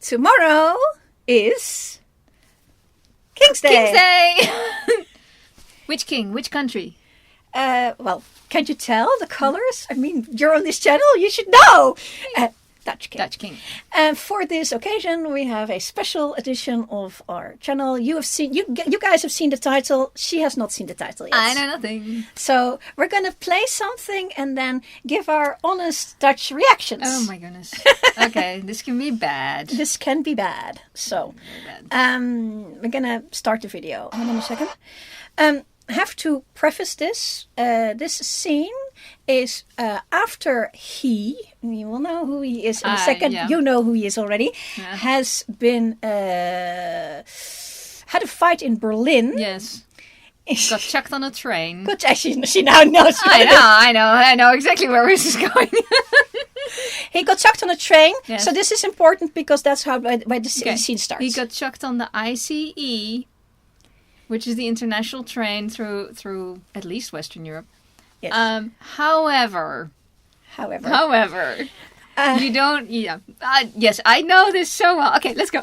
tomorrow is King's Day. King's Day! Which king? Which country? Well, can you tell the colors? I mean, you're on this channel, you should know. Dutch king. Dutch king. And for this occasion, we have a special edition of our channel. You guys have seen the title. She has not seen the title yet. I know nothing. So we're going to play something and then give our honest Dutch reactions. Oh my goodness. Okay, this can be bad. This can be bad. So, we're going to start the video. Hold on a second. I have to preface this. This scene is after you will know who he is in a second. Yeah. You know who he is already. Yeah. Has been had a fight in Berlin. Yes. Got chucked on a train. Good, she now knows. I know exactly where this is going. He got chucked on a train. Yes. So this is important because that's how where the scene starts. He got chucked on the ICE, which is the international train through at least Western Europe. Yes. However, you don't. Yeah. Yes, I know this so well. Okay, let's go.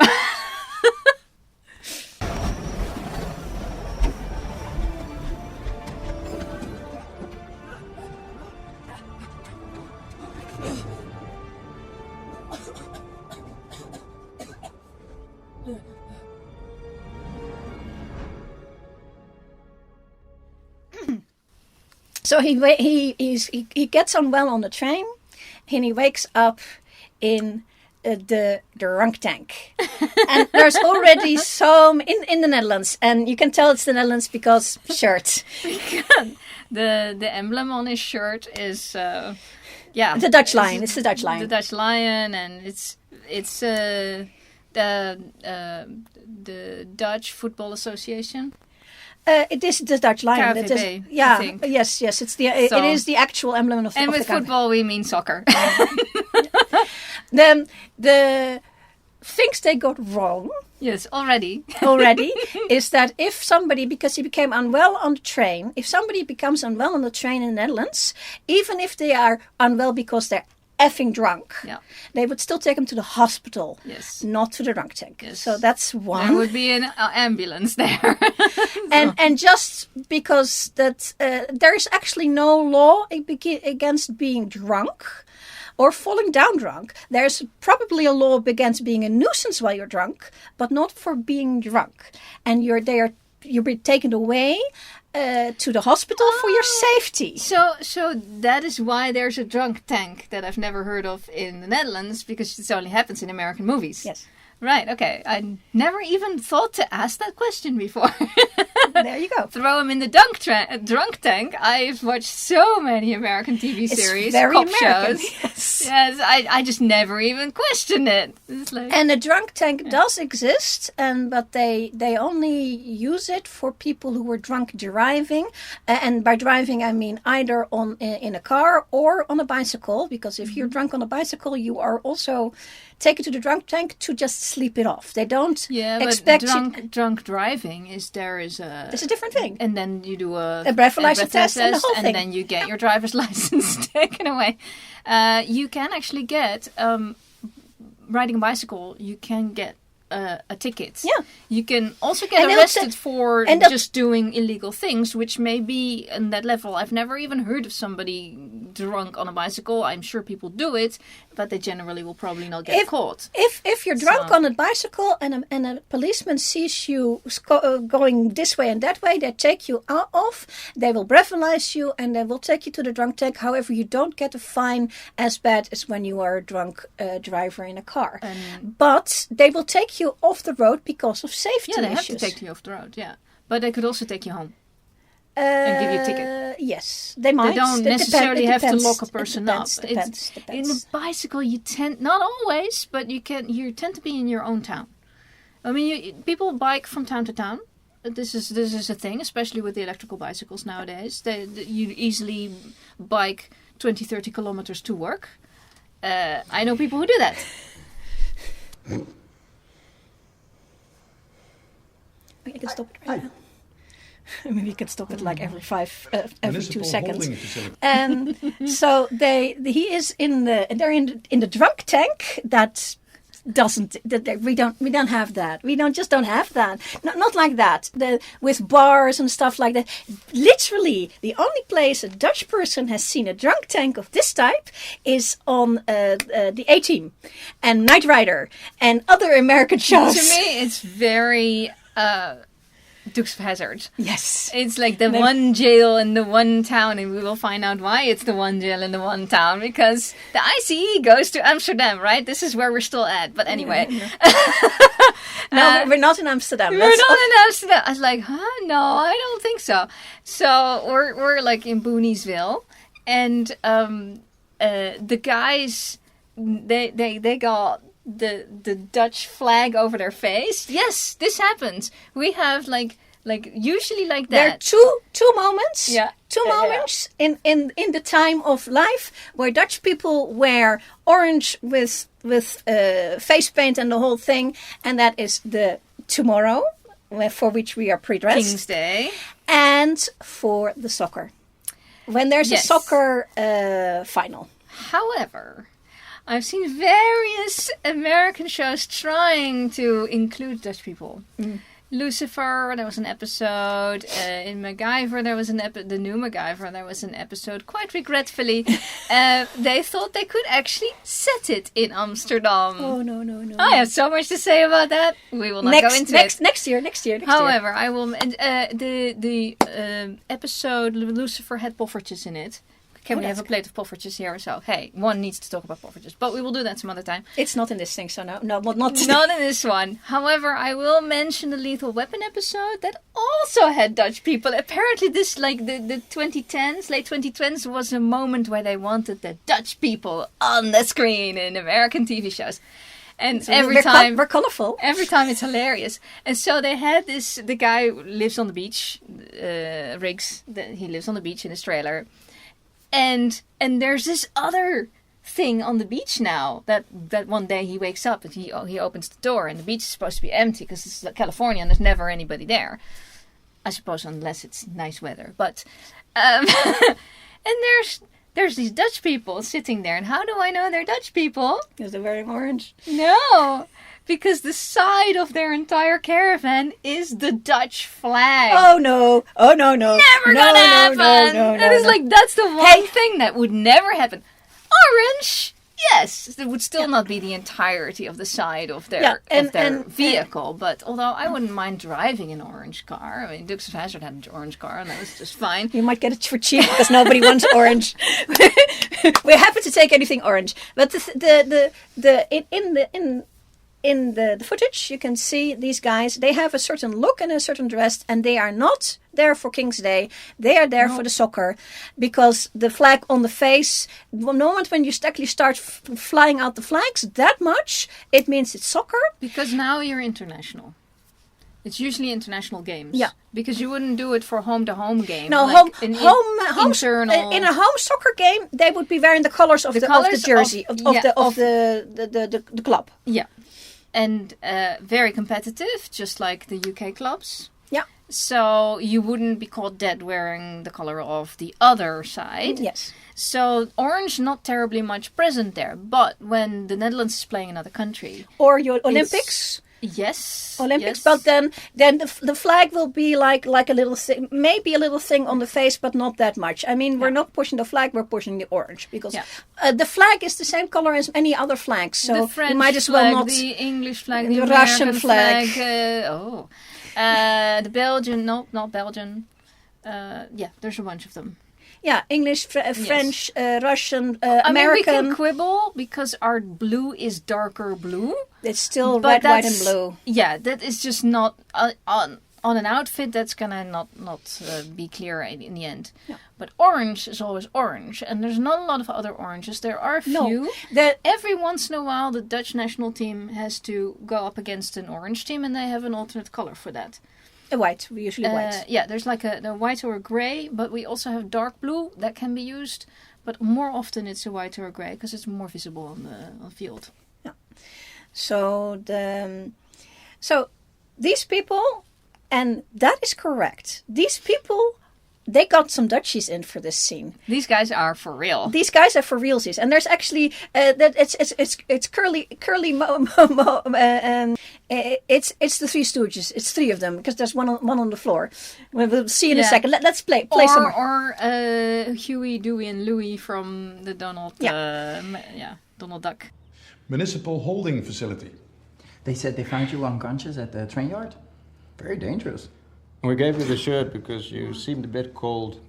So he gets on well on the train, and he wakes up in the drunk tank. And there's already in the Netherlands, and you can tell it's the Netherlands because shirt. The emblem on his shirt is the Dutch lion. It's the Dutch lion. The Dutch lion, and it's the Dutch Football Association. It is the Dutch lion. KNVB, yeah. I think. Yes. It is the actual emblem of the And with country. football, we mean soccer. The things they got wrong. Yes, already is that if somebody, because he became unwell on the train, if somebody becomes unwell on the train in the Netherlands, even if they are unwell because they're effing drunk, they would still take him to the hospital, not to the drunk tank. Yes. So that's one. There would be an ambulance there. and just because that there is actually no law against being drunk or falling down drunk. There's probably a law against being a nuisance while you're drunk, but not for being drunk. And you're being taken away to the hospital for your safety. So that is why there's a drunk tank that I've never heard of in the Netherlands, because it only happens in American movies. Yes. Right, okay. I never even thought to ask that question before. There you go. Throw him in the drunk tank. I've watched so many American TV series, very cop American. shows. Yes, I just never even questioned it. It's like... And the drunk tank does exist, but they only use it for people who were drunk driving. And by driving, I mean either in a car or on a bicycle. Because if you're drunk on a bicycle, you are also taken to the drunk tank to just sleep it off. They don't expect but drunk driving is a... It's a different thing. And then you do a breathalyzer test and the whole thing. And then you get your driver's license taken away. You can actually get, riding a bicycle, you can get a ticket. Yeah. You can also get arrested for just doing illegal things, which may be in that level. I've never even heard of somebody drunk on a bicycle. I'm sure people do it, but they generally will probably not get caught. If you're drunk on a bicycle and a policeman sees you going this way and that way, they take you off, they will breathalyze you, and they will take you to the drunk tank. However, you don't get a fine as bad as when you are a drunk driver in a car. But they will take you off the road because of safety issues. Yeah, they have to take you off the road, But they could also take you home. And give you a ticket. Yes, they might. They don't necessarily have to lock a person up. Depends. In a bicycle, you tend, not always, but you tend to be in your own town. I mean, people bike from town to town. This is a thing, especially with the electrical bicycles nowadays. You easily bike 20, 30 kilometers to work. I know people who do that. You can stop it right now. Maybe you can stop it like every 2 seconds. So they're in the drunk tank that doesn't. We don't have that. We don't have that. Not like that. With bars and stuff like that. Literally, the only place a Dutch person has seen a drunk tank of this type is on the A-Team and Knight Rider and other American shows. To me, it's very Dukes of Hazzard. Yes. It's like the one jail in the one town, and we will find out why it's the one jail in the one town, because the ICE goes to Amsterdam, right? This is where we're still at. But anyway. No, we're not in Amsterdam. We're not in Amsterdam. I was like, huh? No, I don't think so. So we're like in Booniesville, and the guys, they got the Dutch flag over their face. Yes, this happens. We have like usually like that. There are two moments. Yeah. Two moments in the time of life where Dutch people wear orange with face paint and the whole thing, and that is the tomorrow, for which we are pre-dressed. King's Day. And for the soccer. When there's a soccer final. However, I've seen various American shows trying to include Dutch people. Lucifer, there was an episode. In MacGyver, there was the new MacGyver, there was an episode. Quite regretfully, they thought they could actually set it in Amsterdam. Oh, no. I have so much to say about that. We will not go into it. Next year. However, I will. The episode Lucifer had poffertjes in it. Can we have a plate of poffertjes here? So, hey, one needs to talk about poffertjes. But we will do that some other time. It's not in this thing, so no, not Not in this one. However, I will mention the Lethal Weapon episode that also had Dutch people. Apparently this, like, the 2010s, late 2010s, was a moment where they wanted the Dutch people on the screen in American TV shows. And so every time... We're colourful. Every time it's hilarious. And so they had the guy who lives on the beach, Riggs, he lives on the beach in his trailer. And there's this other thing on the beach now that one day he wakes up and he opens the door and the beach is supposed to be empty because it's California and there's never anybody there. I suppose unless it's nice weather. But and there's these Dutch people sitting there, and how do I know they're Dutch people? Because they're wearing orange. No. Because the side of their entire caravan is the Dutch flag. Oh no! Never gonna happen. And it's like that's the one thing that would never happen. Orange, yes, it would still not be the entirety of the side of their vehicle. But although I wouldn't mind driving an orange car, I mean, Dukes of Hazzard had an orange car, and that was just fine. You might get it for cheap because nobody wants orange. We're happy to take anything orange, but in the footage, you can see these guys. They have a certain look and a certain dress, and they are not there for King's Day. They are there for the soccer, because the flag on the face. The moment when you actually start flying out the flags that much, it means it's soccer. Because now you're international. It's usually international games. Yeah. Because you wouldn't do it for home-to-home game. No, like home internal. In a home soccer game, they would be wearing the colors of the jersey of the club. Yeah. And very competitive, just like the UK clubs. Yeah. So you wouldn't be caught dead wearing the colour of the other side. Yes. So orange, not terribly much present there. But when the Netherlands is playing another country... Or your Olympics... Yes. Olympics, but then the flag will be like a little thing, maybe a little thing on the face, but not that much. I mean, we're not pushing the flag, we're pushing the orange, because the flag is the same color as any other flag. So the French you might as well flag, not. The English flag, the Russian American flag. The Belgian, no, not Belgian. There's a bunch of them. Yeah, English, French, Russian, I American. mean, we can quibble because our blue is darker blue. It's still red, white, and blue. Yeah, that is just not on an outfit. That's gonna not be clear in the end. No. But orange is always orange, and there's not a lot of other oranges. There are a few. That every once in a while, the Dutch national team has to go up against an orange team, and they have an alternate color for that. White, usually white. Yeah, there's like a white or a grey, but we also have dark blue that can be used. But more often it's a white or a grey because it's more visible on the field. Yeah. So these people, and that is correct. These people they got some Dutchies in for this scene. These guys are for real. These guys are for realsies, and there's actually it's curly it's the Three Stooges. It's three of them because there's one on the floor. We'll see in a second. Let's play some more. Or Huey, Dewey, and Louie from the Donald Donald Duck. Municipal holding facility. They said they found you unconscious at the train yard. Very dangerous. We gave you the shirt because you seemed a bit cold.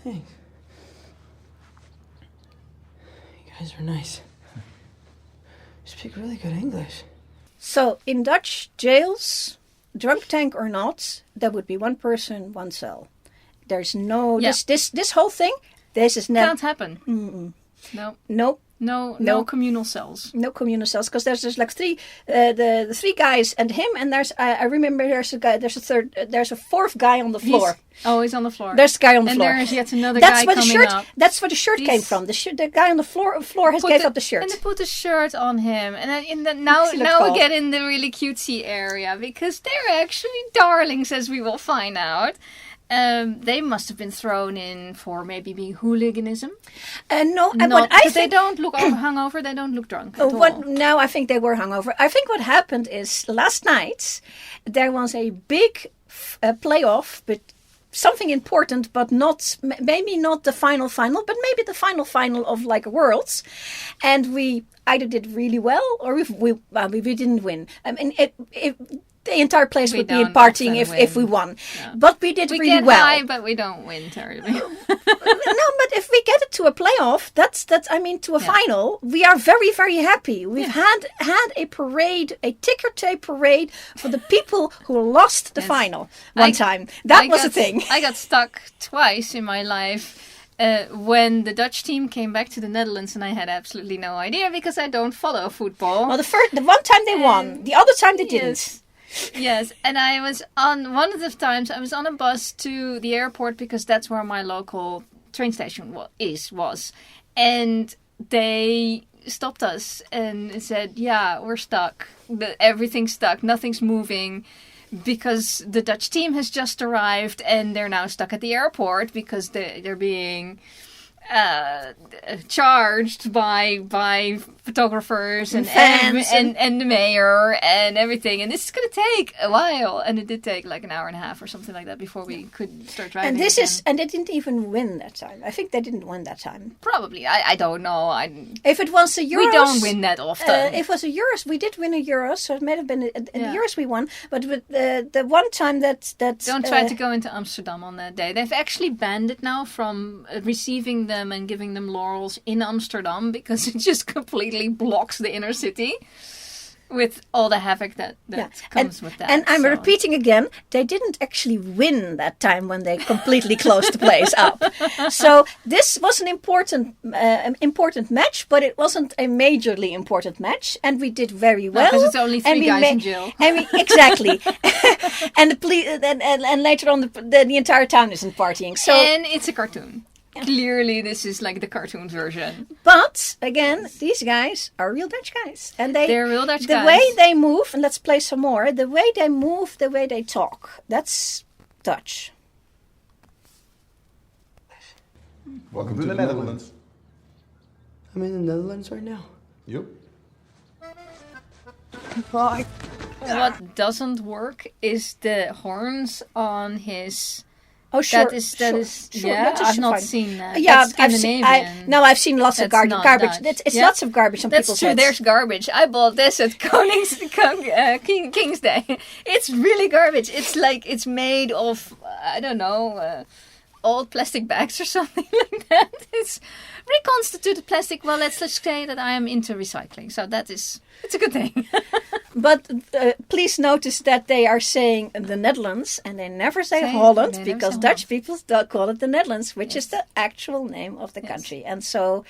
Thanks. You guys are nice. You speak really good English. So in Dutch jails, drunk tank or not, there would be one person, one cell. There's no this whole thing. This is never Can't happen. Mm-mm. No. Nope. No communal cells. No communal cells, because there's like three, the three guys and him, and there's I remember there's a guy, there's a fourth guy on the floor. He's on the floor. There's a guy on the floor. And there's yet another guy coming up. That's where the shirt came from. The guy on the floor has gave up the shirt. And they put the shirt on him. And now we get in the really cutesy area, because they're actually darlings, as we will find out. They must have been thrown in for maybe being hooliganism. They don't look hungover. They don't look drunk at all. No, I think they were hungover. I think what happened is last night there was a big playoff, but something important, but maybe not the final, but maybe the final of like Worlds, and we either did really well or we didn't win. I mean, the entire place would be partying if we won. Yeah. But we did really well. We get high, but we don't win terribly. No, but if we get it to a playoff, to a final, we are very, very happy. We've had a parade, a ticker tape parade for the people who lost the final one time. That was a thing. I got stuck twice in my life. When the Dutch team came back to the Netherlands, and I had absolutely no idea because I don't follow football. Well, the one time they won, the other time they didn't. Yes, and I was on one of the times I was on a bus to the airport because that's where my local train station was, and they stopped us and said, "Yeah, we're stuck. Everything's stuck. Nothing's moving." Because the Dutch team has just arrived and they're now stuck at the airport because they're being charged by photographers and fans and the mayor and everything, and this is going to take a while, and it did take like an hour and a half or something like that before we could start driving. And they didn't even win that time. I think they didn't win that time. Probably, I don't know. If it was a Euros, we don't win that often. If it was a Euros, we did win a Euros, so it may have been in the Euros we won. But with the one time that don't try to go into Amsterdam on that day. They've actually banned it now from receiving them and giving them laurels in Amsterdam because it just completely blocks the inner city with all the havoc that comes with that. And I'm repeating again, they didn't actually win that time when they completely closed the place up. So this was an important match, but it wasn't a majorly important match, and we did very well. Because it's only three guys in jail. Exactly. And the police, and later on the entire town isn't partying. So and it's a cartoon. Yeah. Clearly, this is like the cartoon version. But again, these guys are real Dutch guys, and they're real Dutch guys. The way they move, and let's play some more. The way they move, the way they talk—that's Dutch. Welcome to the Netherlands. I'm in the Netherlands right now. Yep. What doesn't work is the horns on his. Oh, sure. That is yeah, I've not seen that. Yeah, I've seen lots of garbage. It's lots of garbage on people's heads. That's true, there's garbage. I bought this at King's Day. It's really garbage. It's like, it's made of, I don't know, old plastic bags or something like that. It's reconstituted plastic. Well, let's say that I am into recycling. So it's a good thing. But please notice that they are saying the Netherlands and they never say Holland because Dutch people call it the Netherlands, which is the actual name of the country. And so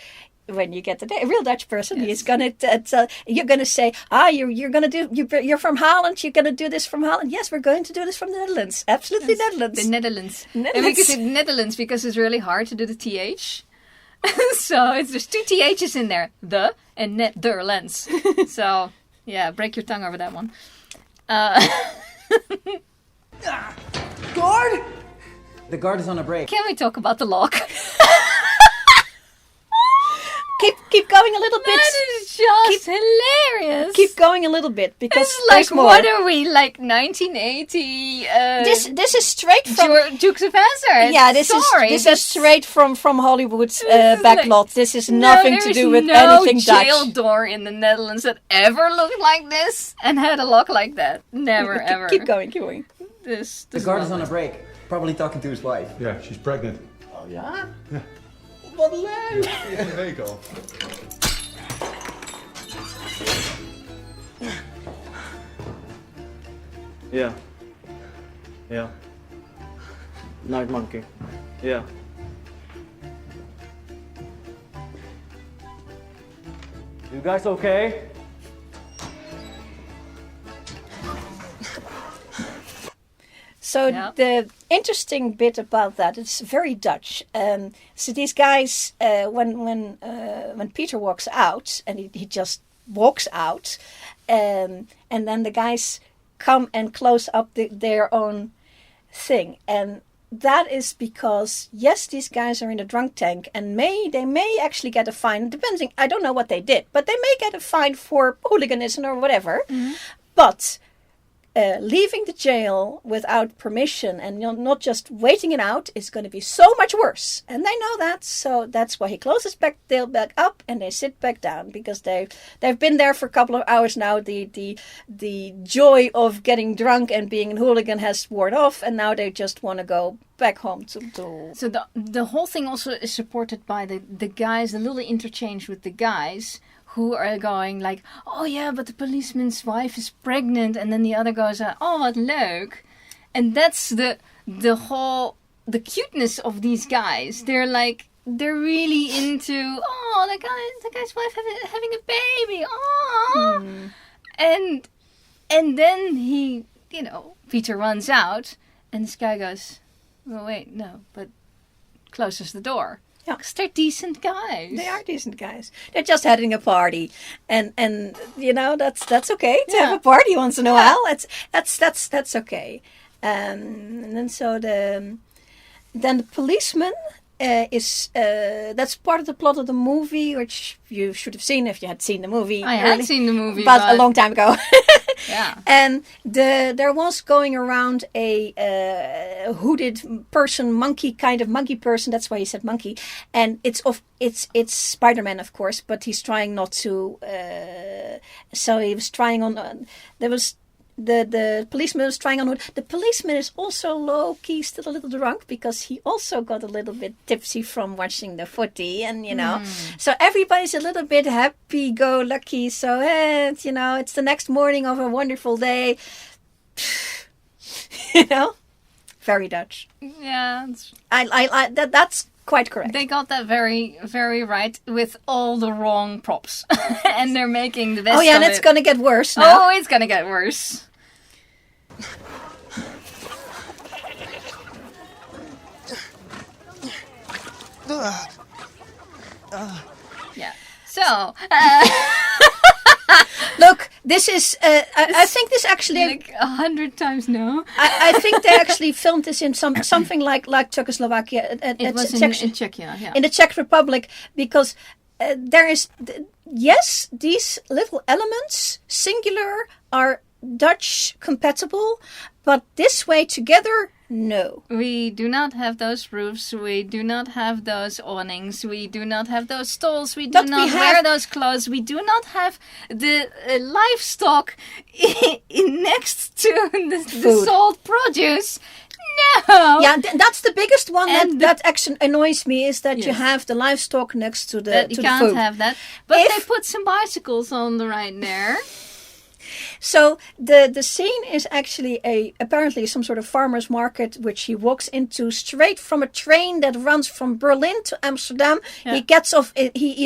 when you get a real Dutch person, he's going to you're going to say, you're from Holland, you're going to do this from Holland. Yes, we're going to do this from the Netherlands. Absolutely, Netherlands. The Netherlands. And we could say Netherlands because it's really hard to do the TH. So there's two THs in there, the and Netherlands. So yeah, break your tongue over that one. Guard, The guard is on a break. Can we talk about the lock? Keep going a little bit. That is just hilarious. Keep going a little bit because It's like, there's more. what are we, like 1980? This is straight from Dukes of Hazzard. yeah. This Sorry, is straight from Hollywood's is backlot. This is nothing to do with anything Dutch. No jail Dutch. door in the Netherlands that ever looked like this and had a lock like that. Never ever. Keep going. Keep going. This The guard is on lovely. a break. Probably talking to his wife. Yeah, she's pregnant. Oh ja? Ja. Wat leuk! Een week al. Yeah. Yeah. Night monkey. Yeah. You guys okay? So Yeah. the interesting bit about that, it's very Dutch. So these guys, when Peter walks out, and he just walks out, and then the guys come and close up their own thing, and that is because yes, these guys are in a drunk tank, and they may actually get a fine. Depending, I don't know what they did, but they may get a fine for hooliganism or whatever. But leaving the jail without permission and not just waiting it out is going to be so much worse. And they know that, so that's why he closes back up and they sit back down because they've been there for a couple of hours now. The joy of getting drunk and being a hooligan has worn off, and now they just want to go back home to. So the whole thing also is supported by the guys, the little interchange with the guys who are going like, oh yeah, but the policeman's wife is pregnant, and then the other goes, oh, what leuk. And that's the cuteness of these guys. They're really into, oh, the guy's wife having a baby, oh. And then he, Peter runs out, and this guy goes, well, wait, no, but closes the door. Yeah. Because they're decent guys. They are decent guys. They're just having a party, and that's okay to have a party once in a while. That's okay. And then the policeman is that's part of the plot of the movie, which you should have seen if you had seen the movie. I had seen the movie, but a long time ago. Yeah. And there was going around a hooded person, monkey person. That's why he said monkey. And it's Spiderman, of course, but he's trying not to. So he was trying on. There was. The policeman was trying on. The policeman is also low-key still a little drunk because he also got a little bit tipsy from watching the footy, and so everybody's a little bit happy-go-lucky. So it's the next morning of a wonderful day. Very Dutch. Yeah, I that's quite correct. they got that very, very right with all the wrong props, and they're making the best. Oh yeah, of and it's it. gonna get worse now. Oh, it's gonna get worse. Yeah. So, Look, this is. I think this actually. like 100 times no. I think they actually filmed this in something like Czechoslovakia. It was in Czechia, yeah. In the Czech Republic, because there is yes, these little elements, singular, are Dutch compatible, but this way together, no. We do not have those roofs. We do not have those awnings. We do not have those stalls. We do But we not have- wear those clothes. We do not have the livestock next to the Food. sold produce. No. Yeah, that's the biggest one And that actually annoys me, is that you Yes. have the livestock next to the That you to can't the food. have that. But If- they put some bicycles on the right there. So the scene is actually apparently some sort of farmer's market, which he walks into straight from a train that runs from Berlin to Amsterdam. Yeah. He gets off. He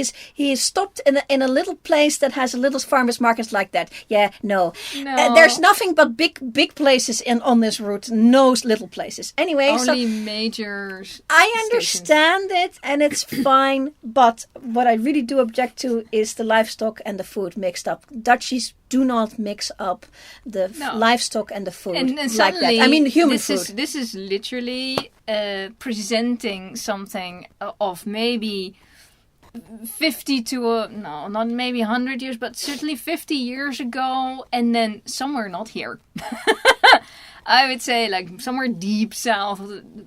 is stopped in a little place that has a little farmer's market like that. Yeah, no. No. There's nothing but big places on this route. No little places. Anyway, Only so major I stations. understand it and it's fine, but what I really do object to is the livestock and the food mixed up. Dutchies do not mix up the No. livestock and the food And like that. suddenly, I mean, human this food. This is literally presenting something of maybe 50 to no, not maybe 100 years, but certainly 50 years ago, and then somewhere not here. I would say like somewhere deep south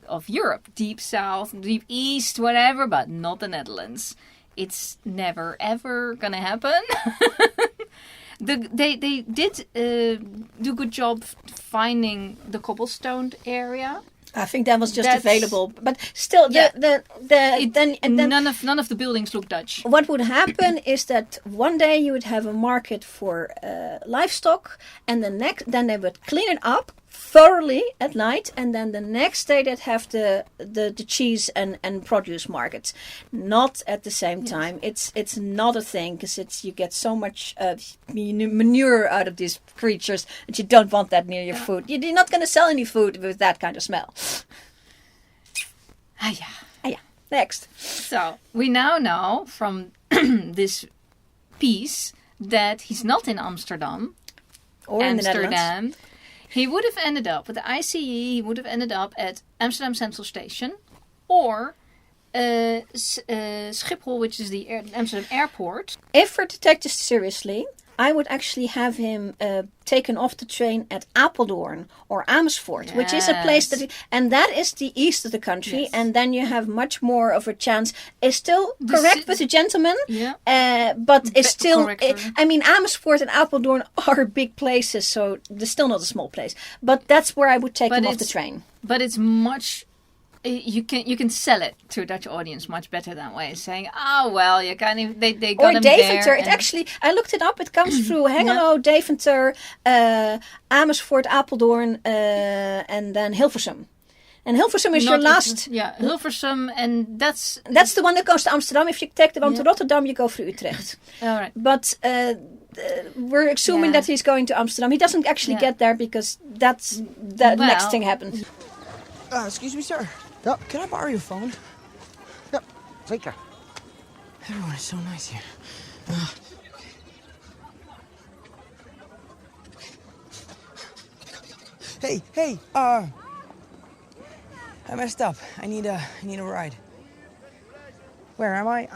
of Europe, deep south, deep east, whatever, but not the Netherlands. It's never ever gonna happen. They did do a good job finding the cobblestone area. I think that was just available, but still, None of the buildings look Dutch. What would happen is that one day you would have a market for livestock, and then they would clean it up thoroughly at night, and then the next day they'd have the cheese and produce markets. Not at the same time. It's not a thing, because you get so much manure out of these creatures that you don't want that near your food. You're not going to sell any food with that kind of smell. Yeah. Next. So we now know from this piece that he's not in Amsterdam Or in the Netherlands. Amsterdam. He would have ended up with the ICE. He would have ended up at Amsterdam Central Station, or Schiphol, which is the Amsterdam airport. If we're to take this seriously, I would actually have him taken off the train at Apeldoorn or Amersfoort, which is a place and that is the east of the country, Yes. and then you have much more of a chance. It's still correct with the gentleman, but it's still. I mean, Amersfoort and Apeldoorn are big places, so they're still not a small place. But that's where I would take him off the train. But it's much. You can sell it to a Dutch audience much better that way, saying, "Oh well, you can't even." They got or him Deventer. there. It actually, I looked it up. It comes through Hengelo, Deventer, Amersfoort, Apeldoorn, and then Hilversum. And Hilversum is your last. Hilversum, and that's the one that goes to Amsterdam. If you take the one to Rotterdam, you go through Utrecht. all right. But we're assuming that he's going to Amsterdam. He doesn't actually get there because that's the next thing happens. Excuse me, sir. Yep. Can I borrow your phone? Yep, zeker. Everyone is so nice here. Hey, I messed up. I need a ride. Where am I?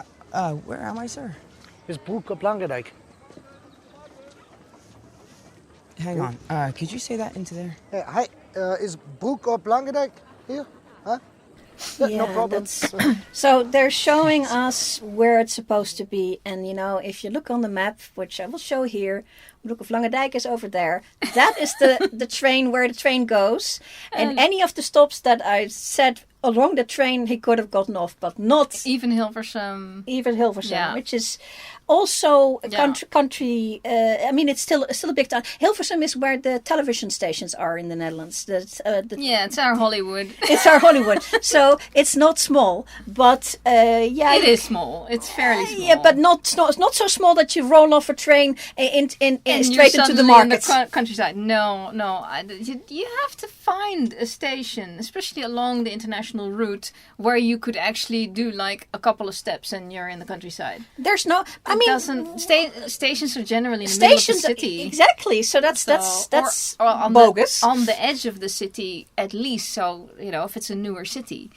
Where am I, sir? Is Broek op Langedijk. Hang on. Could you say that into there? Hey, is Broek op Langedijk here? Huh? No problem. So they're showing us where it's supposed to be, and if you look on the map, which I will show here, Broek of Langedijk is over there. That is the train where the train goes, and any of the stops that I said along the train he could have gotten off, but not Even Hilversum, which is also a country. I mean, it's still a big town. Hilversum is where the television stations are in the Netherlands. it's our Hollywood. It's our Hollywood. So it's not small, but It is small. It's fairly small. Yeah, but not so small that you roll off a train and straight into the market. In the countryside. No. You have to find a station, especially along the international route, where you could actually do like a couple of steps and you're in the countryside. There's no. I mean, stations are generally in the middle of the city. Exactly. So that's or on bogus. On the edge of the city, at least. So if it's a newer city,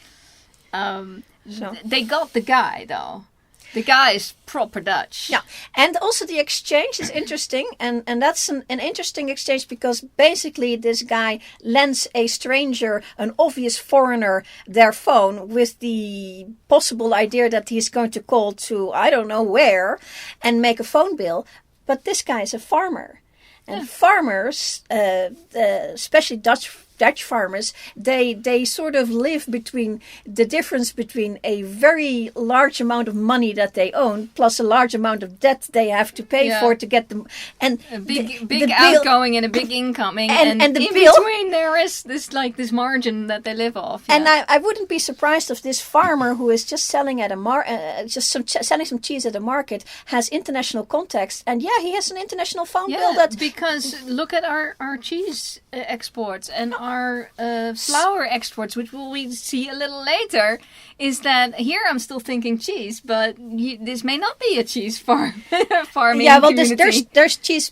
they got the guy though. The guy is proper Dutch. Yeah, and also the exchange is interesting, and that's an interesting exchange because basically this guy lends a stranger, an obvious foreigner, their phone with the possible idea that he's going to call to I don't know where and make a phone bill. But this guy is a farmer. And farmers, especially Dutch farmers, they sort of live between the difference between a very large amount of money that they own plus a large amount of debt they have to pay for to get them. And a big the outgoing and a big incoming, and the in bill, between there is this margin that they live off. Yeah. And I wouldn't be surprised if this farmer who is just selling at selling some cheese at a market has international contacts, and he has an international phone bill that. Because look at our cheese exports and our flour exports, which we see a little later, is that here I'm still thinking cheese, but this may not be a cheese farming community. there's cheese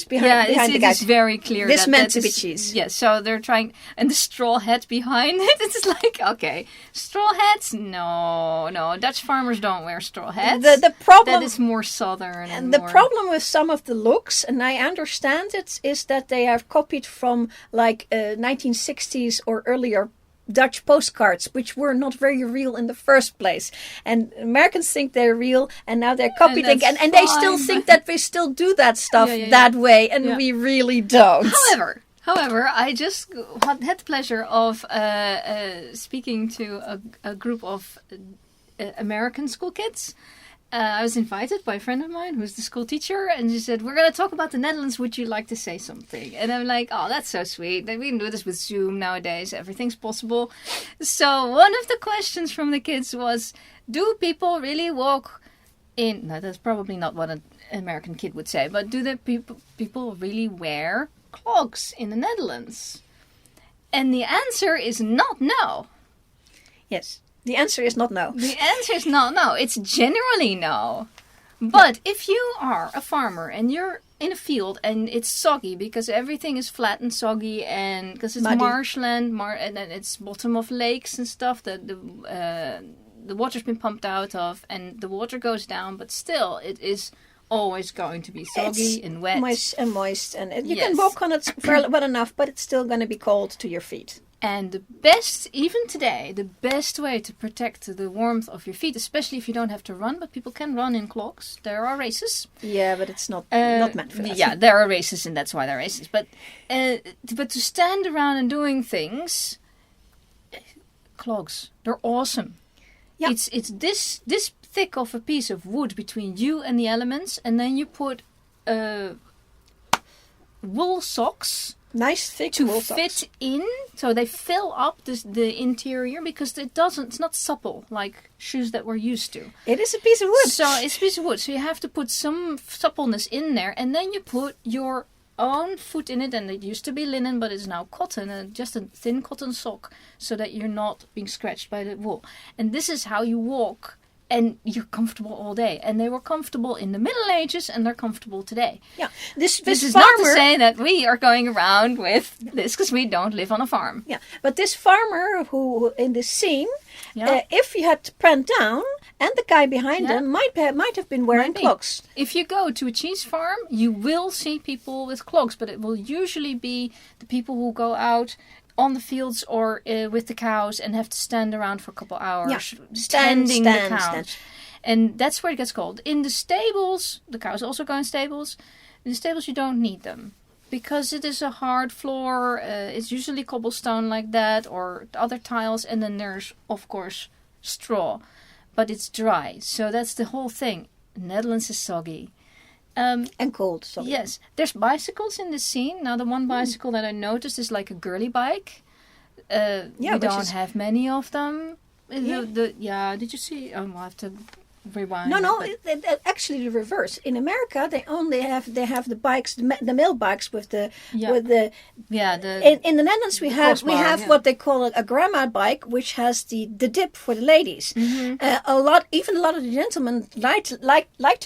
behind the it guys. is very clear. This meant to be is cheese. Yes, so they're trying, and the straw hat behind it. It's like, okay, straw hats? No, Dutch farmers don't wear straw hats. The problem that is more southern. And the problem with some of the looks, and I understand it, is that they have copied from like 1960s or earlier Dutch postcards, which were not very real in the first place. And Americans think they're real, and now they're copied again. And they still think that we still do that stuff that way, and we really don't. However, I just had the pleasure of speaking to a group of American school kids. I was invited by a friend of mine who's the school teacher, and she said, we're going to talk about the Netherlands. Would you like to say something? And I'm like, oh, that's so sweet. We can do this with Zoom nowadays. Everything's possible. So one of the questions from the kids was, do people really walk in... No, that's probably not what an American kid would say, but do the people really wear clogs in the Netherlands? And the answer is not no. Yes. The answer is not no. The answer is not no. It's generally no. But if you are a farmer and you're in a field and it's soggy because everything is flat and soggy and because it's muddy. marshland and then it's bottom of lakes and stuff that the water's been pumped out of and the water goes down, but still it is always going to be soggy and wet. Moist, and you can walk on it well enough, but it's still going to be cold to your feet. And the best, even today, the best way to protect the warmth of your feet, especially if you don't have to run, but people can run in clogs. There are races. Yeah, but it's not meant for that. Yeah, there are races, and that's why there are races. But to stand around and doing things, clogs, they're awesome. Yeah. It's this thick of a piece of wood between you and the elements, and then you put wool socks. Nice thick to wool fit socks. in, so they fill up the interior because it's not supple like shoes that we're used to. It is a piece of wood. So it's a piece of wood. So you have to put some suppleness in there, and then you put your own foot in it. And it used to be linen, but it's now cotton, and just a thin cotton sock, so that you're not being scratched by the wool. And this is how you walk. And you're comfortable all day. And they were comfortable in the Middle Ages, and they're comfortable today. Yeah, this is farmer, not to say that we are going around with this because we don't live on a farm. Yeah, but this farmer who in this scene, if you had panned down, and the guy behind him might have been wearing clogs. If you go to a cheese farm, you will see people with clogs, but it will usually be the people who go out on the fields or with the cows and have to stand around for a couple hours tending the cows. And that's where it gets cold. In the stables, the cows also go in stables. In the stables, you don't need them because it is a hard floor. It's usually cobblestone like that or other tiles. And then there's, of course, straw. But it's dry. So that's the whole thing. Netherlands is soggy. And cold. Sorry. Yes. There's bicycles in the scene. Now, the one bicycle that I noticed is like a girly bike. We don't have many of them. Did you see? I'll have to rewind. No. Actually, the reverse. In America, they have the bikes, the male bikes with the. In the Netherlands, we have what they call a grandma bike, which has the dip for the ladies. Mm-hmm. A lot of the gentlemen like to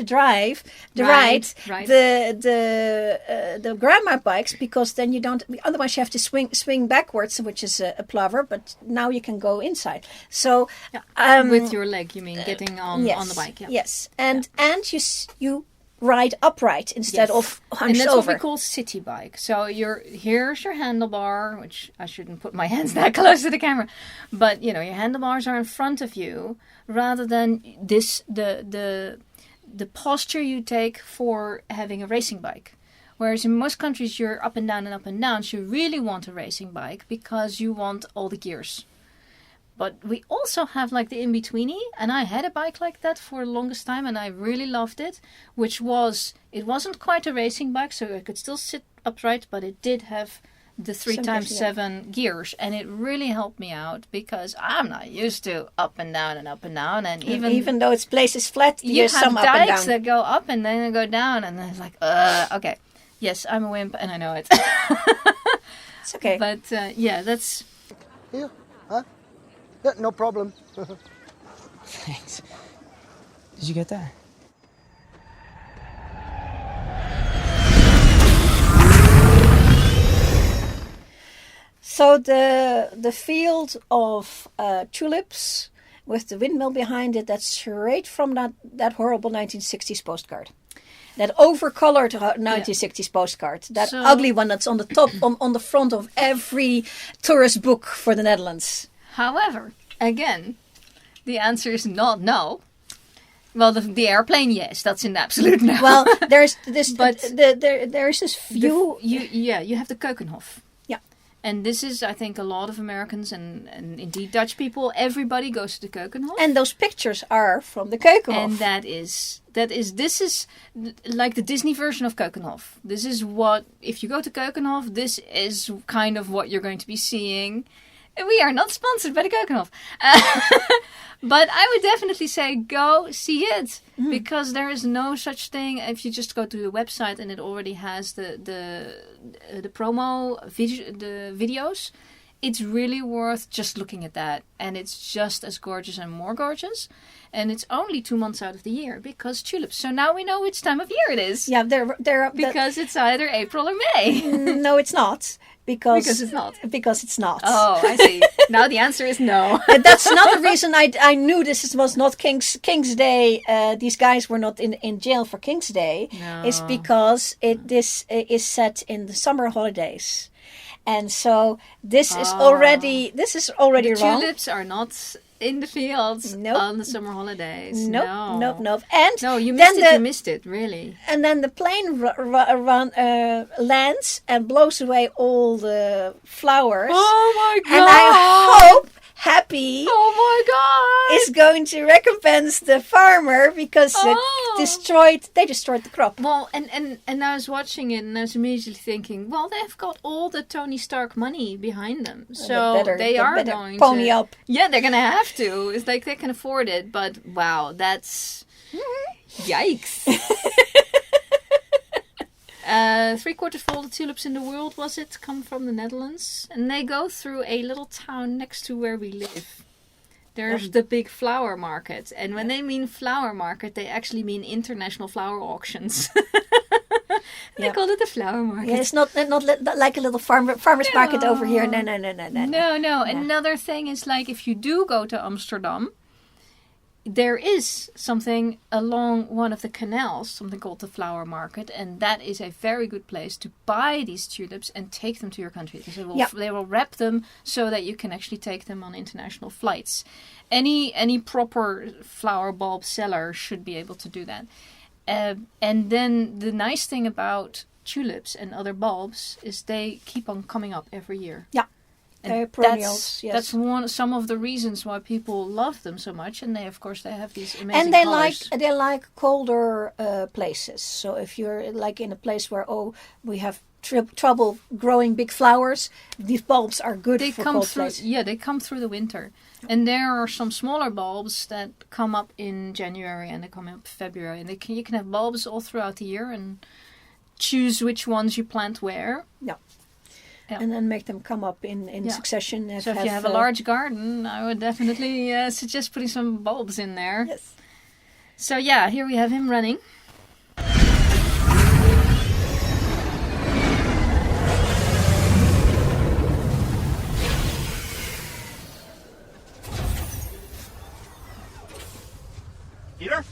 ride the grandma bikes because then you don't. Otherwise, you have to swing backwards, which is a plover. But now you can go inside. So with your leg, you mean getting on the bike? Yeah. Yes, and you ride upright instead of hunched over. And that's what we call city bike. So here's your handlebar, which I shouldn't put my hands that close to the camera, but your handlebars are in front of you rather than the posture you take for having a racing bike. Whereas in most countries you're up and down and up and down, so you really want a racing bike because you want all the gears. But we also have like the in-betweenie, and I had a bike like that for the longest time, and I really loved it. It wasn't quite a racing bike, so I could still sit upright, but it did have the 3x7 gears, and it really helped me out because I'm not used to up and down, and even though its place is flat, you have some dikes up and down. that go up and then go down, and then it's like, okay, yes, I'm a wimp, and I know it. It's okay. But yeah, that's... Here, huh? Yeah, no problem. Thanks. Did you get that? So the field of tulips with the windmill behind it, that's straight from that horrible 1960s postcard. That overcolored 1960s postcard. That ugly one that's on the top, on the front of every tourist book for the Netherlands. However, again, the answer is not no. Well, the airplane, yes, that's an absolute no. Well, there's this, But there's this view. You have the Keukenhof. Yeah. And this is, I think, a lot of Americans and indeed Dutch people, everybody goes to the Keukenhof. And those pictures are from the Keukenhof. And this is like the Disney version of Keukenhof. This is what, if you go to Keukenhof, this is kind of what you're going to be seeing. We are not sponsored by the Keukenhof. But I would definitely say go see it. Because there is no such thing. If you just go to the website and it already has the promo, the videos, it's really worth just looking at that. And it's just as gorgeous and more gorgeous. And it's only 2 months out of the year because tulips. So now we know which time of year it is. Yeah, they're because it's either April or May. No, it's not. Because it's not. Because it's not. Oh, I see. Now the answer is no. That's another reason I knew this was not King's Day. These guys were not in jail for King's Day. No. Is because this is set in the summer holidays. And so this is already The wrong. tulips are not in the fields on the summer holidays. Nope. And no, you missed it, really. And then the plane lands and blows away all the flowers. Oh my god! And I hope Happy oh my god! is going to recompense the farmer because they destroyed the crop. Well, and I was watching it and I was immediately thinking, well, they've got all the Tony Stark money behind them, so they are going pony to up. Yeah, they're gonna have to. It's like they can afford it, but wow, that's yikes. 3/4 of all the tulips in the world, come from the Netherlands. And they go through a little town next to where we live. There's the big flower market. And when they mean flower market, they actually mean international flower auctions. They call it a flower market. Yeah, it's not like a little farmer's market over here. No. No. Another thing is, like, if you do go to Amsterdam, there is something along one of the canals, something called the flower market, and that is a very good place to buy these tulips and take them to your country. Because they will wrap them so that you can actually take them on international flights. Any proper flower bulb seller should be able to do that. And then the nice thing about tulips and other bulbs is they keep on coming up every year. Yeah. And perennials, yes. That's some of the reasons why people love them so much, and they have these amazing and they colors. like colder places. So if you're like in a place where we have trouble growing big flowers, these bulbs are good for cold places. Yeah, they come through the winter, and there are some smaller bulbs that come up in January and they come up in February, and you can have bulbs all throughout the year and choose which ones you plant where. Yeah. And then make them come up in succession. So if you have a large garden, I would definitely suggest putting some bulbs in there. Yes. So yeah, here we have him running. Peter,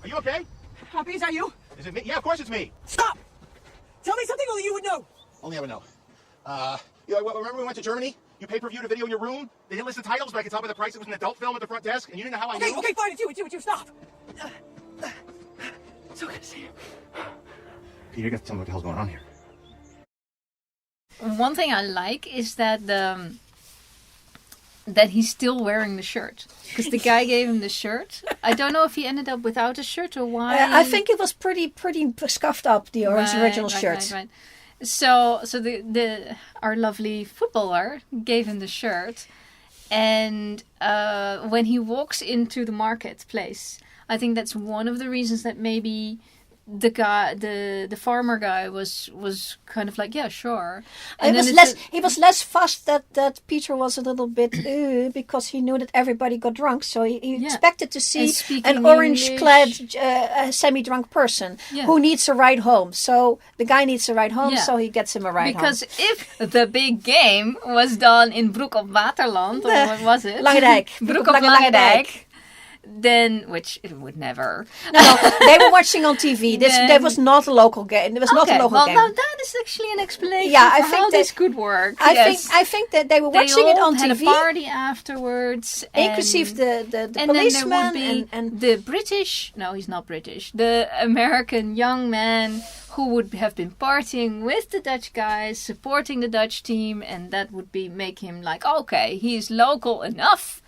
are you okay? Poppy, is that you? Is it me? Yeah, of course it's me. Stop! Tell me something only you would know. Only I would know. Remember we went to Germany? You pay-per-viewed a video in your room? They didn't list the titles, but I could tell by the price it was an adult film at the front desk, and you didn't know how I knew? Okay, fine, it's you, stop! So good to see you. Peter, you got to tell me what the hell's going on here. One thing I like is that that he's still wearing the shirt. Because the guy gave him the shirt. I don't know if he ended up without a shirt or why. I think it was pretty scuffed up, the original shirt. Right. So our lovely footballer gave him the shirt, and when he walks into the marketplace, I think that's one of the reasons that maybe the farmer guy was kind of like, yeah, sure. And he was less fussed that Peter was a little bit because he knew that everybody got drunk, so he expected to see an orange-clad semi-drunk person who needs a ride home. So the guy needs a ride home, so he gets him a ride home. Because if the big game was done in Broek op Waterland, or what was it? Langedijk. Broek op Langedijk. Then, which it would never. No, they were watching on TV. There was not a local game. It was not a local game. Well, now that is actually an explanation I for think how this could work. I think that they were watching it on TV. They all had a party afterwards. Inclusive the and policeman. Then there would be and the British, no, he's not British, the American young man who would have been partying with the Dutch guys, supporting the Dutch team, and that would make him like, okay, he's local enough.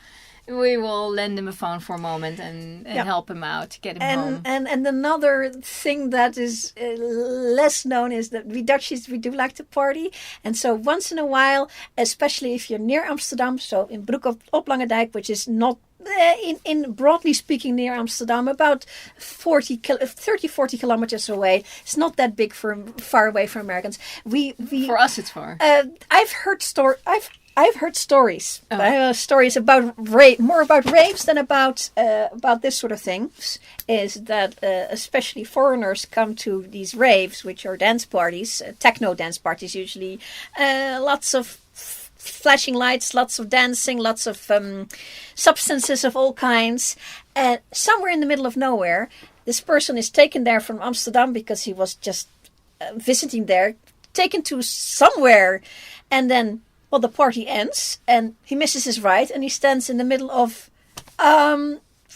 We will lend him a phone for a moment and help him out, get him home. And another thing that is less known is that we Dutchies, we do like to party. And so once in a while, especially if you're near Amsterdam, so in Broek op Langedijk, which is not in broadly speaking near Amsterdam, about 30, 40 kilometers away. It's not that big far away from Americans. For us, it's far. I've heard stories. I have stories about more about raves than about this sort of things. Is that especially foreigners come to these raves, which are dance parties, techno dance parties usually. Lots of flashing lights, lots of dancing, lots of substances of all kinds. Somewhere in the middle of nowhere, this person is taken there from Amsterdam because he was just visiting there, taken to somewhere, and then, well, the party ends, and he misses his ride, and he stands in the middle of,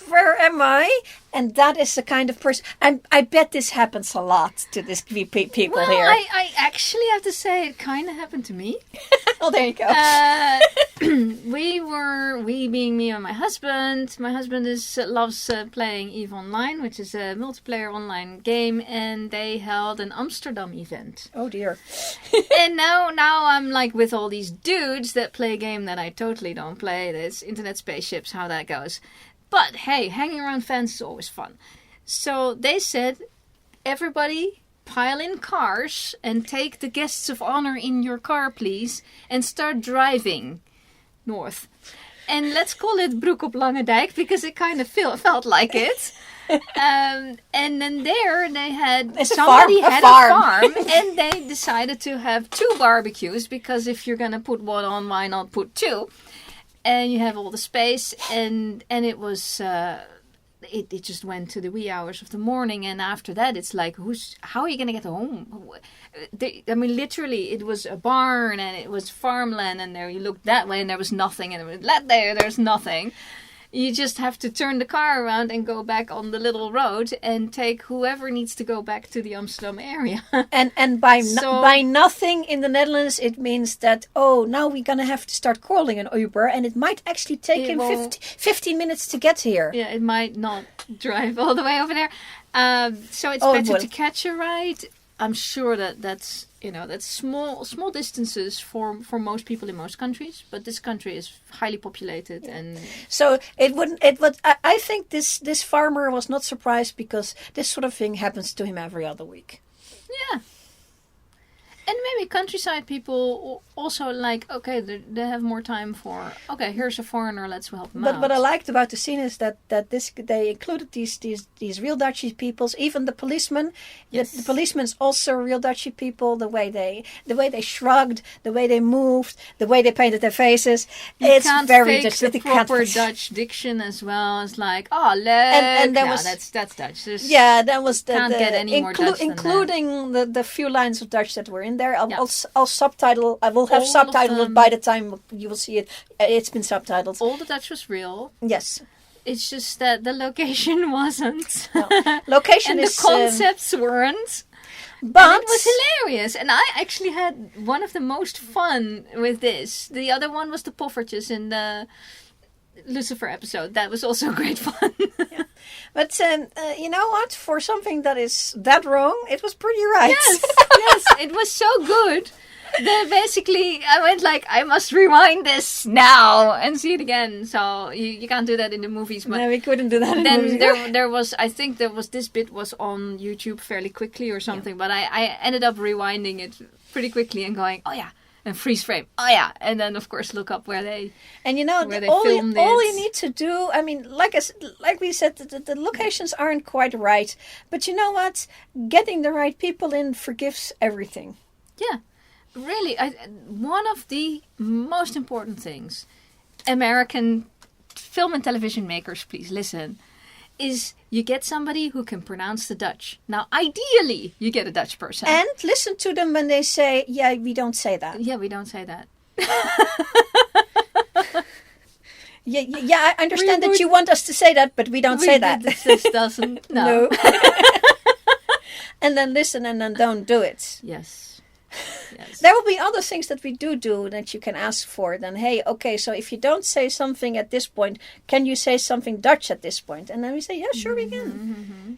where am I? And that is the kind of person, and I bet this happens a lot to these people here. Well, I actually have to say it kind of happened to me. Oh, there you go. We being me and my husband. My husband loves playing EVE Online, which is a multiplayer online game, and they held an Amsterdam event. Oh dear. And now I'm like with all these dudes that play a game that I totally don't play. It's Internet Spaceships, how that goes. But hey, hanging around fans is always fun. So they said, everybody pile in cars and take the guests of honor in your car, please, and start driving north. And let's call it Broek op Langedijk because it kind of felt like it. And then there they had a farm and they decided to have 2 barbecues because if you're gonna put one on, why not put 2? And you have all the space, and it was it just went to the wee hours of the morning, and after that it's like, how are you gonna get home? Literally, it was a barn and it was farmland, and there you looked that way and there was nothing, and it was that there's nothing. You just have to turn the car around and go back on the little road and take whoever needs to go back to the Amsterdam area. And by nothing in the Netherlands, it means that, now we're going to have to start calling an Uber, and it might actually take him 15 minutes to get here. Yeah, it might not drive all the way over there. So it's better to catch a ride. I'm sure that's small distances for most people in most countries, but this country is highly populated, and so it would. I think this farmer was not surprised because this sort of thing happens to him every other week. Yeah. And maybe countryside people also like, okay, they have more time for, okay, here's a foreigner, let's help them out. But what I liked about the scene is that they included these real Dutchy peoples, even the policeman. Yes. The policeman's also real Dutchy people. The way they shrugged, the way they moved, the way they painted their faces. It's very Dutch. The proper Dutch diction as well. It's like, look, and that's Dutch. That was can't get any more Dutch than including the few lines of Dutch that were in there. I'll subtitle. I will have subtitled by the time you will see it. It's been subtitled. All the Dutch was real. Yes. It's just that the location wasn't. No. Location and is... the concepts weren't. But it was hilarious. And I actually had one of the most fun with this. The other one was the poffertjes in the Lucifer episode. That was also great fun. Yeah. But you know what? For something that is that wrong, it was pretty right. Yes, it was so good. then basically I went like, I must rewind this now and see it again. So you can't do that in the movies. But No, we couldn't do that in the then movies. there was, I think there was, this bit was on YouTube fairly quickly or something. But I ended up rewinding it pretty quickly and going, oh yeah. And freeze frame. Oh yeah. And then of course look up where they... And you know, where they all filmed you it. need to do, I mean, like we said, the locations aren't quite right. But you know what? Getting the right people in forgives everything. Yeah. Really, one of the most important things, American film and television makers, please listen, is you get somebody who can pronounce the Dutch. Now, ideally, you get a Dutch person. And listen to them when they say, yeah, we don't say that. Yeah, we don't say that. Yeah, I understand that you want us to say that, but we don't say that. This doesn't. No. And then listen and then don't do it. Yes. Yes. There will be other things that we do that you can ask for. Then, hey, okay, so if you don't say something at this point, can you say something Dutch at this point? And then we say, yeah, sure we can.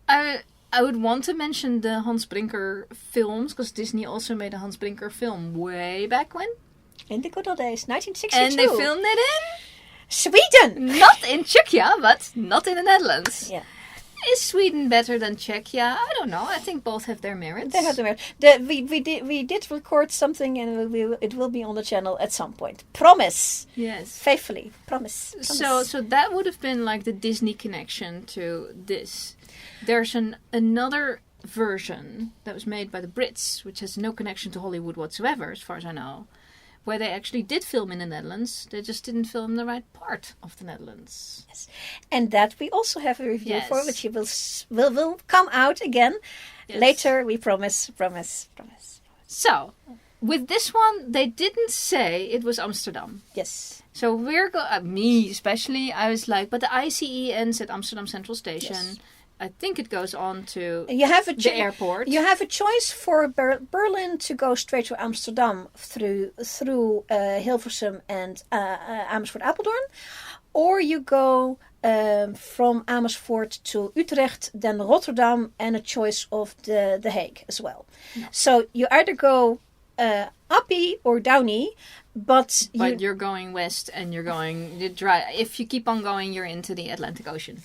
I would want to mention the HansBrinker films, because Disney also made a HansBrinker film way back when. In the good old days, 1962. And they filmed it in? Sweden! Not in Czechia, but not in the Netherlands. Yeah. Is Sweden better than Czechia? I don't know. I think both have their merits. They have the merit. We did record something, and it will be on the channel at some point. Promise. Yes. Faithfully. Promise. So that would have been like the Disney connection to this. There's another version that was made by the Brits, which has no connection to Hollywood whatsoever, as far as I know, where they actually did film in the Netherlands. They just didn't film the right part of the Netherlands. Yes. And that we also have a review Yes. for, which will come out again later. We promise. So, with this one, they didn't say it was Amsterdam. Yes. So me especially, I was like, but the ICE ends at Amsterdam Central Station. Yes. I think it goes on to You have the airport. You have a choice for Berlin to go straight to Amsterdam through Hilversum and Amersfoort, Apeldoorn, or you go from Amersfoort to Utrecht, then Rotterdam, and a choice of the Hague as well. No. So you either go uppy or downy, but you're going west, and you're going if you keep on going, you're into the Atlantic Ocean.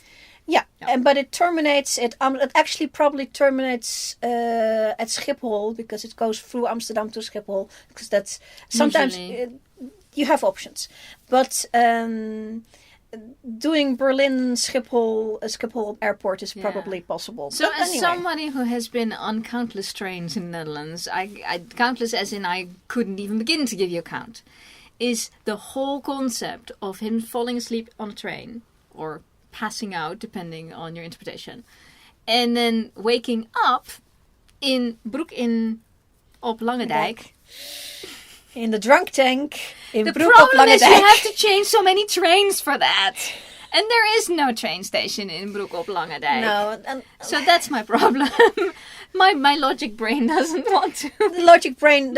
Yeah, but it terminates it actually probably terminates at Schiphol, because it goes through Amsterdam to Schiphol, because that's sometimes you have options. But doing Berlin Schiphol airport is probably possible. So but as anyway. somebody who has been on countless trains in the Netherlands, I countless as in I couldn't even begin to give you a count, is the whole concept of him falling asleep on a train, or passing out, depending on your interpretation, and then waking up in Broek op Langedijk. In the drunk tank in The Broek op problem is you Langedijk. have to change so many trains for that. And there is no train station in Broek op Langedijk. No, So that's my problem. My logic brain doesn't want to. the logic brain,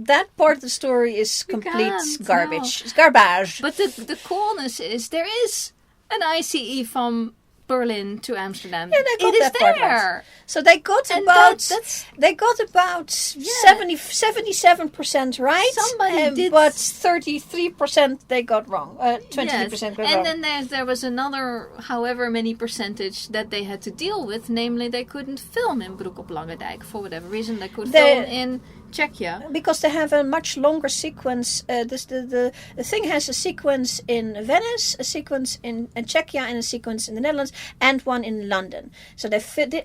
that part of the story is complete can't, garbage. no. It's garbage. But the coolness is there is an ICE from Berlin to Amsterdam. Yeah, they got it is that part there. right. So they got And about that's 77% right. Somebody did. But 33% they got wrong. 23% Yes. got And wrong. then there was another however many percentage that they had to deal with. Namely, they couldn't film in Broek op Langedijk for whatever reason. They could film in Czechia. Because they have a much longer sequence. The thing has a sequence in Venice, a sequence in Czechia, and a sequence in the Netherlands, and one in London. So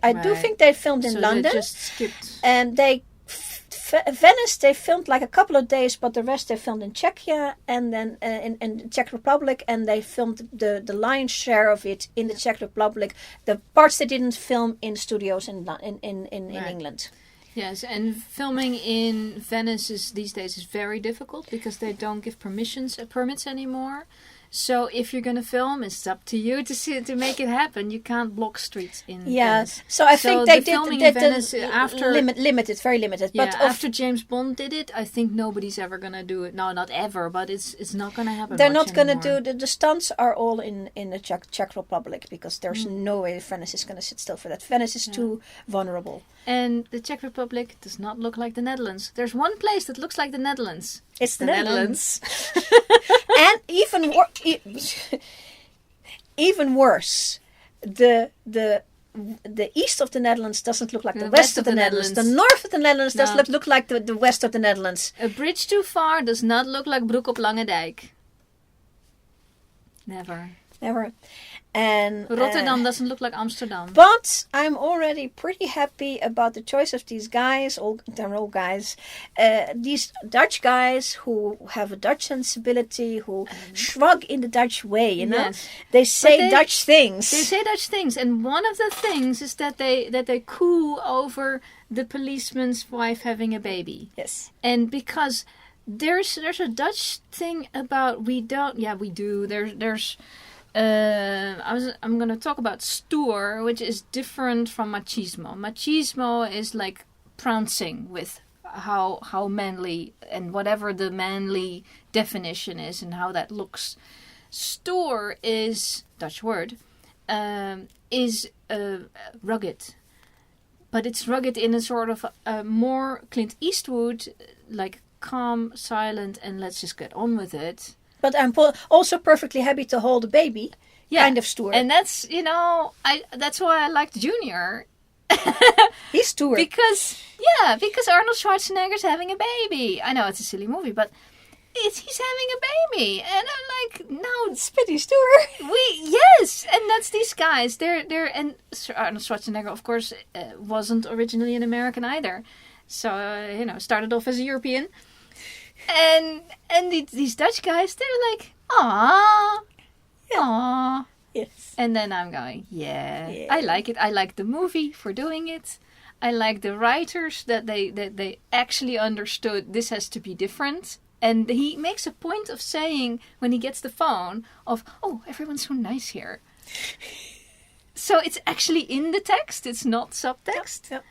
I do think they filmed in So London. they just skipped. And Venice they filmed like a couple of days, but the rest they filmed in Czechia and then in Czech Republic, and they filmed the lion's share of it in the Czech Republic. The parts they didn't film in studios in England. Yes, and filming in Venice these days is very difficult because they don't give permits anymore. So if you're going to film, it's up to you to make it happen. You can't block streets in Venice. So I think they the filming did in Venice after limited, very limited. Yeah, But after James Bond did it, I think nobody's ever going to do it. No, not ever, but it's not going to happen. they're much not going to anymore. do the stunts are all in the Czech Republic, because there's no way Venice is going to sit still for that. Venice is too vulnerable. And the Czech Republic does not look like the Netherlands. There's one place that looks like the Netherlands. It's the Netherlands. And even worse, the east of the Netherlands doesn't look like the west of the Netherlands. The north of the Netherlands doesn't look like the west of the Netherlands. A bridge too far does not look like Broek op Langedijk. Never. And Rotterdam doesn't look like Amsterdam. But I'm already pretty happy about the choice of these guys. They're all guys. These Dutch guys who have a Dutch sensibility, who shrug in the Dutch way, you know. Yes. They say Dutch things. They say Dutch things, and one of the things is that they coo over the policeman's wife having a baby. Yes. And because there's a Dutch thing about we do. There's I'm going to talk about stoer, which is different from machismo. Machismo is like prancing with how manly and whatever the manly definition is and how that looks. Stoer is, Dutch word, is rugged. But it's rugged in a sort of more Clint Eastwood, like calm, silent, and let's just get on with it. But I'm also perfectly happy to hold a baby. Kind of stoer. And that's, that's why I liked Junior. He's stoer. Because Arnold Schwarzenegger's having a baby. I know it's a silly movie, but he's having a baby. And I'm like, no. It's pretty stoer. Yes. And that's these guys. And Arnold Schwarzenegger, of course, wasn't originally an American either. So, started off as a European. And these Dutch guys, they're like, aww. Yes. And then I'm going, yeah, I like it. I like the movie for doing it. I like the writers that they actually understood this has to be different. And he makes a point of saying when he gets the phone of, oh, everyone's so nice here. So it's actually in the text. It's not subtext. Yep.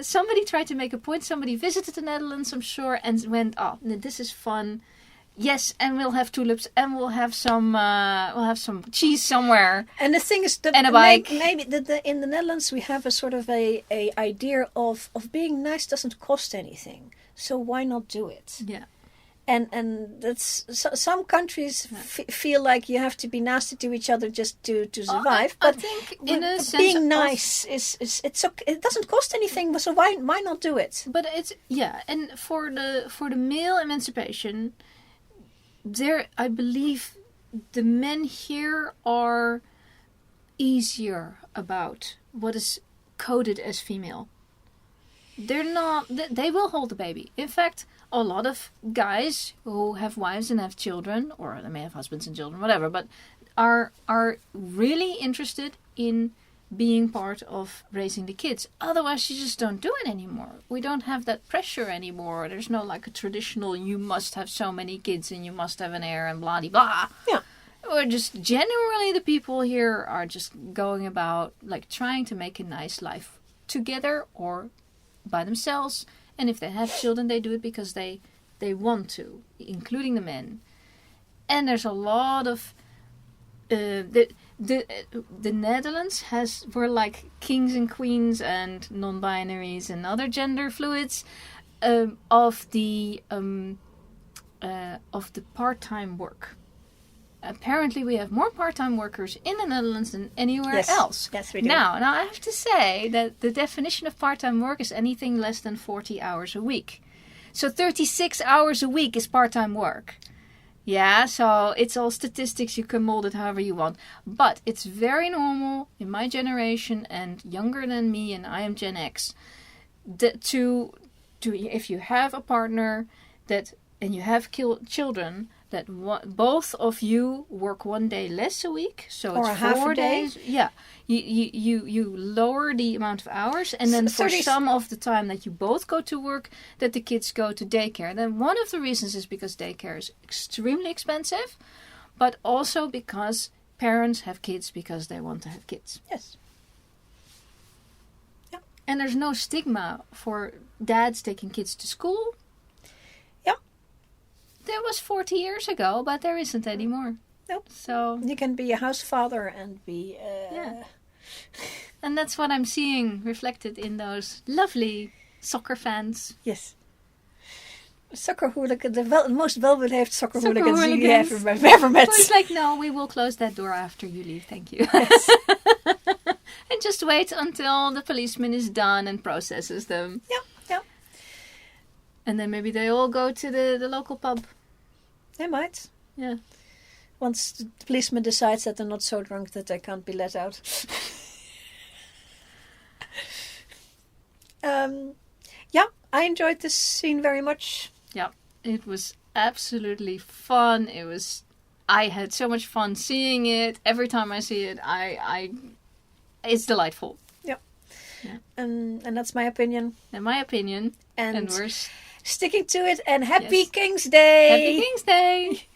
Somebody tried to make a point. Somebody visited the Netherlands, I'm sure, and went, "Oh, this is fun. Yes, and we'll have tulips, and we'll have some cheese somewhere." And the thing is, and a bike. Maybe in the Netherlands we have a sort of a idea of being nice doesn't cost anything, so why not do it? Yeah. And that's some countries feel like you have to be nasty to each other just to survive. I But think in a sense being nice is it's okay. It doesn't cost anything, so why not do it? But it's and for the male emancipation, I believe the men here are easier about what is coded as female. They're not. They will hold the baby. In fact, a lot of guys who have wives and have children, or they may have husbands and children, whatever, but are really interested in being part of raising the kids. Otherwise, you just don't do it anymore. We don't have that pressure anymore. There's no like a traditional, you must have so many kids and you must have an heir and blah, blah, blah. Yeah. Or just generally the people here are just going about like trying to make a nice life together or by themselves. And if they have children, they do it because they want to, including the men. And there's a lot of the Netherlands were like kings and queens and non-binaries and other gender fluids of the part-time work. Apparently, we have more part-time workers in the Netherlands than anywhere else. Yes, we do. Now, I have to say that the definition of part-time work is anything less than 40 hours a week. So 36 hours a week is part-time work. Yeah, so it's all statistics. You can mold it however you want. But it's very normal in my generation and younger than me, and I am Gen X, to if you have a partner and you have children, that both of you work 1 day less a week, so or it's half 4 a day. days. Yeah, you lower the amount of hours, and then for some of the time that you both go to work, that the kids go to daycare. And then one of the reasons is because daycare is extremely expensive, but also because parents have kids because they want to have kids. Yes. Yeah. And there's no stigma for dads taking kids to school. Yeah. There was 40 years ago, but there isn't anymore. Nope. So You can be a house father and be... yeah. And that's what I'm seeing reflected in those lovely soccer fans. Yes. Soccer hooligan, the most well-behaved soccer hooligans you hooligans. have ever met. But it's like, no, we will close that door after you leave, thank you. Yes. And just wait until the policeman is done and processes them. Yeah. And then maybe they all go to the local pub. They might. Yeah. Once the policeman decides that they're not so drunk that they can't be let out. Yeah, I enjoyed this scene very much. Yeah, it was absolutely fun. I had so much fun seeing it. Every time I see it, it's delightful. Yeah. Yeah. And that's my opinion. In my opinion. And we're sticking to it. And Happy Yes. King's Day! Happy King's Day!